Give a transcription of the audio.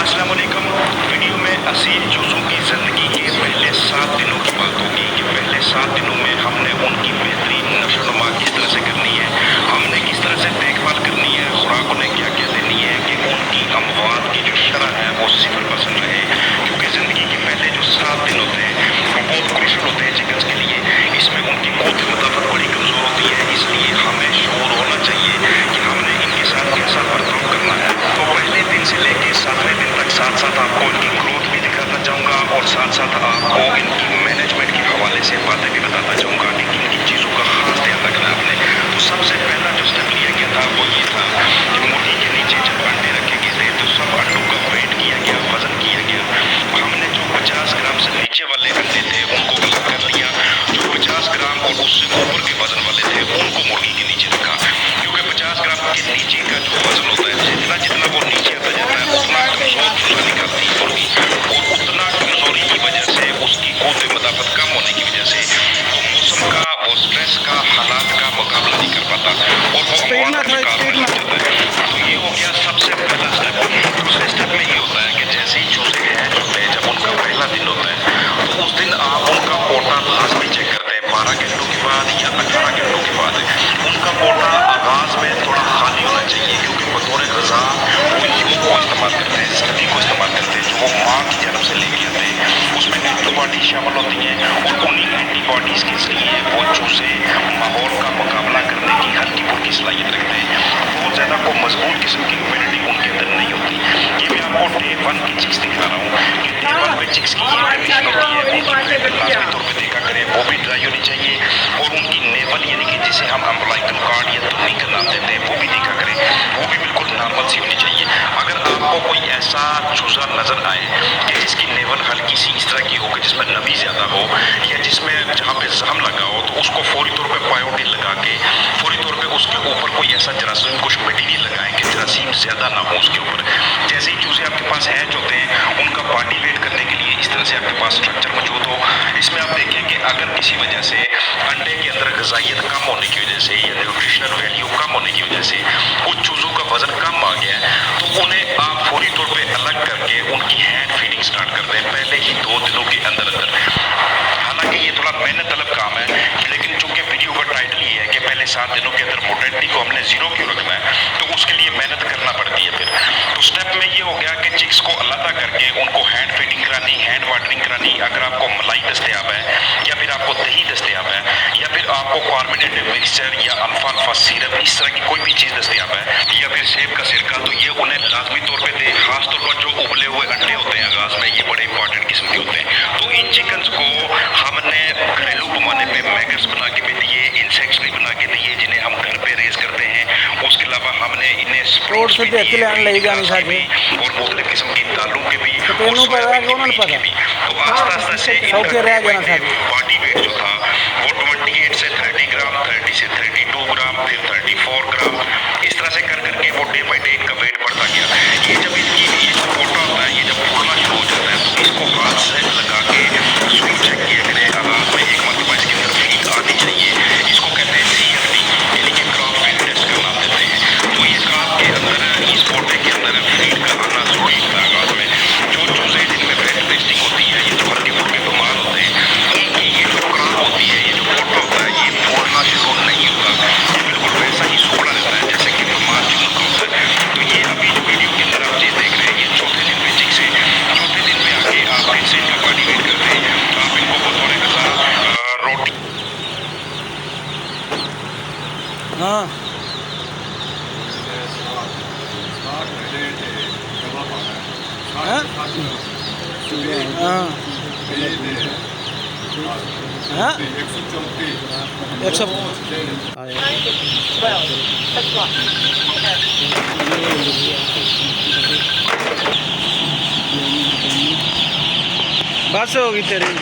अस्सलाम वालेकुम। वीडियो में असील चूज़ों की ज़िंदगी के पहले 7 दिनों की बात होगी कि पहले 7 दिनों में हमने उनकी बेहतरीन नशोनुमा किस तरह से करनी है, हमने किस तरह से देखभाल करनी है, खुराक उन्हें क्या क्या देनी है कि उनकी अमवात की जो शरह है वो 0% रहे। क्योंकि ज़िंदगी के पहले जो 7 दिन होते हैं वो बहुत क्रूशल होते हैं चिकन्स के लिए। इसमें उनकी क़ुव्वत मुदाफ़त बड़ी कमज़ोर होती है, इसलिए हमें शऊर होना चाहिए कि हमने इनके साथ कैसा बर्ताव करना है। तो पहले दिन से लेके 7वें दिन तक साथ साथ आपको इनकी ग्रोथ भी दिखाना चाहूँगा और साथ साथ आपको इनकी मैनेजमेंट के हवाले से बातें भी बताना चाहूँगा कि किन किन चीज़ों का खास ध्यान रखना है आपने। तो सबसे पहला जो स्टेप लिया गया था वो ये था कि मुर्गी के नीचे जब अंडे रखे गए थे तो सब अंडों का वेट किया गया, वजन किया गया। हमने जो 50 ग्राम से नीचे वाले अंडे थे उनको अलग कर लिया, जो 50 ग्राम और उससे ऊपर के वजन वाले थे उनको मुर्गी के नीचे रखा। क्योंकि 50 ग्राम के नीचे का जो वजन होता है जितना जितना वो नीचे आता जाता है उतना कमजोर चूजा निकलती है मुर्गी, और उतना कमजोरी की वजह से उसकी क़ुव्वत मुदाफ़त कम होने की वजह से वो मौसम का, वो स्ट्रेस का, हालात का मुकाबला नहीं कर पाता और वो अमवात का शिकार बन जाता है। तो ये हो गया सबसे पहला स्टेप। दूसरे स्टेप में ये होता है कि जैसे ही चूजे हैच होते हैं, जब उनका पहला दिन होता है तो उस दिन आप उनका पोटा लाजमी चेक करते हैं 12 घंटों के बाद या 18 घंटों के बाद। उनका पोटा आगाज में थोड़ा खाली होना चाहिए, क्योंकि बतौर ग़िज़ा वो यूं को इस्तेमाल करते हैं, सर्दी को इस्तेमाल करते हैं जो वो माँ की जन्म से लेके आते हैं। उसमें एंटीबॉडी शामिल होती हैं और उन्हीं एंटीबॉडीज़ के ज़रिए वो चूज़े माहौल का मुकाबला करने की हल्की फुल्की सलाहियत रखते हैं। बहुत ज़्यादा को मजबूत किस्म की इम्यूनिटी उनके अंदर नहीं होती। ये मैं आपको डे 1 की चिक्स दिखा रहा हूँ कि डे 1 पे चिक्स की ये कंडीशन होती है, उनकी प्लेट लाजमी तौर पर देखा करें वो भी ड्राई होनी चाहिए, और उनकी नेवल यानी कि जिसे हम अम्बलाइकल कॉर्ड या तुन्नी का नाम देते हैं वो भी देखा करें, वो भी बिल्कुल नॉर्मल सी होनी चाहिए। अगर आपको कोई ऐसा चूज़ा नज़र आए कि जिसकी नेवल हल्की सी इस तरह की हो कि जिसमें नमी ज़्यादा हो या जिसमें जहाँ पे जख्म लगा हो, तो उसको फौरी तौर पे बायोटीन लगा के फौरी तौर पे उसके ऊपर कोई ऐसा जरासीम कुछ मटीरियल लगाएं कि जरासीम ज़्यादा ना हो उसके ऊपर। जैसे ही चूज़े आपके पास हैच होते हैं उनका बॉडी वेट करने के लिए इस तरह से आपके पास स्ट्रक्चर मौजूद हो। इसमें आप देखें कि अगर किसी वजह से अंडे के अंदर ग़िज़ाइयत कम होने की वजह से या न्यूट्रिशनल वैल्यू कम होने की वजह से कुछ चूज़ों का वजन कम आ गया है, तो उन्हें आप फौरी तौर पे अलग करके उनकी हैंड फीडिंग स्टार्ट कर दें पहले ही 2 दिनों के अंदर अंदर। हालांकि ये थोड़ा मेहनत तलब काम है, लेकिन चूंकि वीडियो का टाइटल ये है कि पहले 7 दिनों के अंदर मोर्टेलिटी को हमने 0 क्यों रखना है, तो उसके लिए मेहनत करना पड़ती है फिर। तो स्टेप में ये हो गया कि चिक्स को अलग करके उनको हैंड फीडिंग करानी, हैंड वाटरिंग करानी। अगर आपको मलाई दस्तियाब है या फिर आपको दही दस्तियाब है या फिर आपको कार्बोनेटेड मिक्सचर या अल्फाल्फा सिरप इस तरह की कोई भी चीज़ दस्तियाब है या फिर सेब का सिरका, तो ये उन्हें लाजमी तौर पर दें। खासतौर पर जो उबले हुए अंडे होते हैं आगाज में, ये बड़े इंपॉर्टेंट किस्म के होते हैं। तो इन चिकन्स को हमने घरेलू पैमाने पे मैगर्स बना के भी दिए, इंसेक्ट्स भी बना के दिए जिन्हें हम घर पे रेस करते हैं। उसके अलावा हमने इन्हें स्प्रोट्स भी दिए और मुख्तलिफ किस्म की दालों के भी और सोयाबीन के बीज के भी। तो आस्ता आस्ता से इनका बॉडी वेट जो था वो 28 से 30 ग्राम, 30 से 32 ग्राम, फिर 34 ग्राम, इस तरह से कर करके वो डे बाई डे इनका वेट बढ़ता गया। ये जब इनकी ये जो पोटा होता है ये जब फूलना शुरू हो जाता है तो इसको हाथ से लगा के सुई चेक किया करें। आगाज में एक मरतबा इसके अंदर फीड आनी चाहिए, इसको कहते हैं CFD यानी कि क्रॉप फीड टेस्ट का नाम देते हैं। तो ये क्रॉप के अंदर इस पोटे के अंदर फीड का आना जरूरी होता है। आगाज में जो चूजे जिनमें ब्रेस्ट टेस्टिंग होती है, ये जो हल्के फुल्के बीमार होते हैं, उनकी ये जो क्रॉप होती है, ये जो पोटा होता है, ये फूलना शुरू नहीं होगा, ये बिल्कुल वैसा ही सूखा रहता है जैसे कि बीमार चूजों का होता है। तो ये अभी जो वीडियो के अंदर आप चीज़ देख रहे हैं ये चौथे दिन पे चिक्स है। चौथे दिन पे आके आप फिर से इनका बॉडी वेट करते हैं, आप इनको बतौर ग़िज़ा रोटी हाँ हाँ 100 बस होगी तेरी।